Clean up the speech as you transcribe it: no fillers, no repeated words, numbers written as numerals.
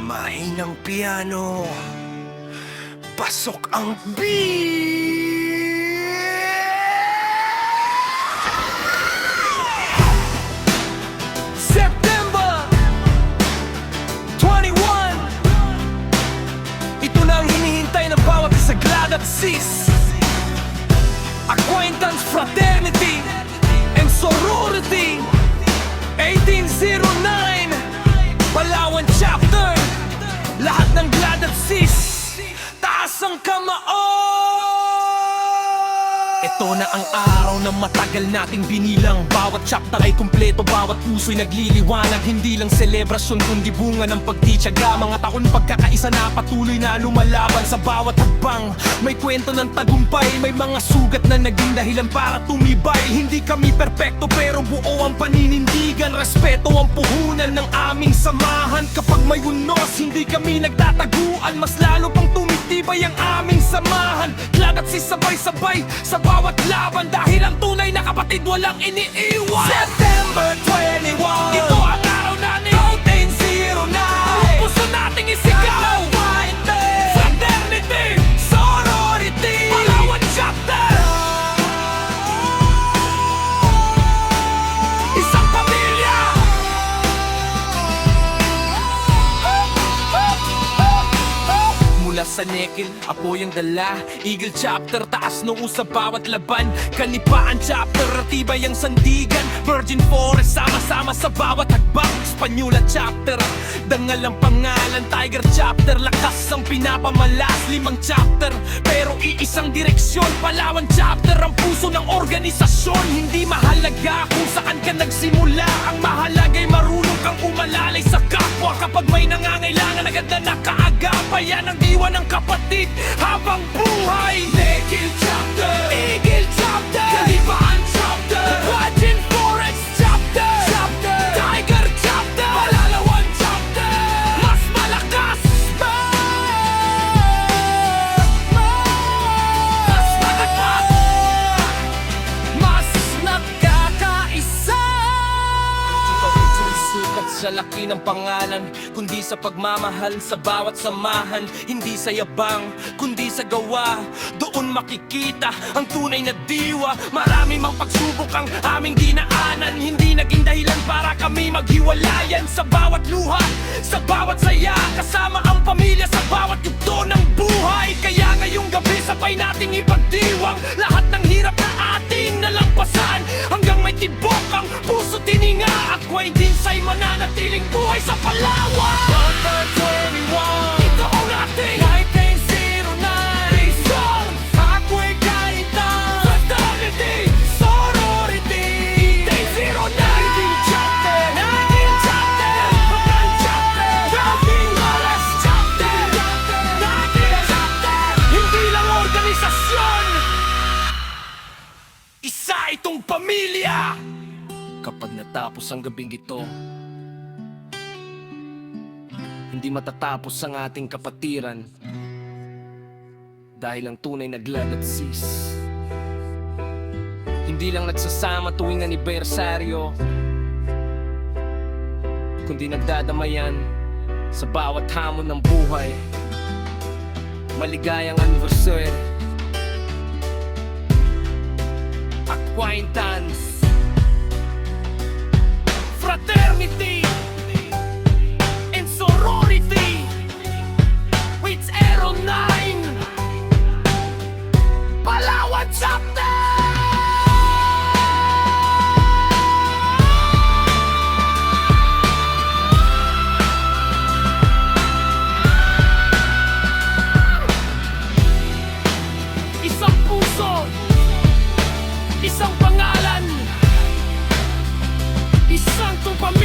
Mahinang piano, pasok ang beat. September 21, ito na ang hinihintay ng bawat saglad at sis. Acquaintance, fraternity, and sorority. 1809 Palawan chapter. Lahat ng glad at sis, taas ang kamao. Ito na ang araw na matagal nating binilang. Bawat chapter ay kumpleto, bawat puso'y nagliliwanag. Hindi lang selebrasyon kundi bunga ng pagtityaga. Mga taon pagkakaisa na patuloy na lumalaban. Sa bawat hakbang may kwento ng tagumpay. May mga sugat na naging dahilan para tumibay. Hindi kami perpekto pero buo ang paninindigan. Respeto ang puhunan ng aming samahan. Kapag may unos hindi kami nagtataguan. Mas lalo pang tumitibay ang aming samahan. Glad at sisabay-sabay sa bawat laban. Dahil ang tunay na kapatid walang iniiwan. September 21, ito ang araw namin. 1809, ang puso nating isigaw. Fraternity, sorority, Palawan chapter. Isang pamilya. Mula sa Nekil, apoy ang dala. Eagle chapter, taas noo sa bawat laban. Kanipaan chapter, ratibay ang sandigan. Virgin Forest, sama-sama sa bawat hagbang. Espanyula chapter, dangal ang pangalan. Tiger chapter, lakas ang pinapamalas. 5 chapter, pero iisang direksyon. Palawan chapter, ang puso ng organisasyon. Hindi mahalaga kung saan ka nagsimula. Ang mahalaga'y marunong kang umalalay sa kapwa. Kapag may nangangailangan, agad na nakaagapay. Yan ang diwa ng kapatid habang buhay. Nekil chapter, Eagle chapter, Kalipaan chapter, Virgin Forest chapter, Tiger chapter, Palalawan chapter. Mas malakas, mas malakas, mas nagkakaisa. Sukat sa laki ng pangalan, kundi sa pagmamahal sa bawat samahan. Hindi sa yabang, kundi sa gawa. Doon makikita ang tunay na diwa. Marami mang pagsubok ang aming dinaanan. Hindi naging dahilan para kami maghiwalayan. Sa bawat luha, sa bawat saya, kasama ang pamilya sa bawat yugto ng buhay. Kaya ngayong gabi sabay nating ipagdiwang lahat ng hirap na ating nalampasan. Hanggang may tibok ang puso tininga. Acquaintance ay mananatiling buhay sa Palawan. September 21, ito ang ating 1909 Rizal, ako'y kaitan. Fraternity, sorority, 1809 chapter, Eagle chapter, Palawan chapter, Virgin Forest chapter, Eagle chapter. Hindi lang organisasyon, isa itong pamilya. Kapag natapos ang gabing ito, hindi matatapos ang ating kapatiran. Dahil ang tunay na glad at sis hindi lang nagsasama tuwing anibersaryo, kundi nagdadamayan sa bawat hamon ng buhay. Maligayang anniversary, acquaintance, fraternity, and sorority. It's Aero 9 Palawan chapter. Isang puso, isang pangalan, isang pamilya.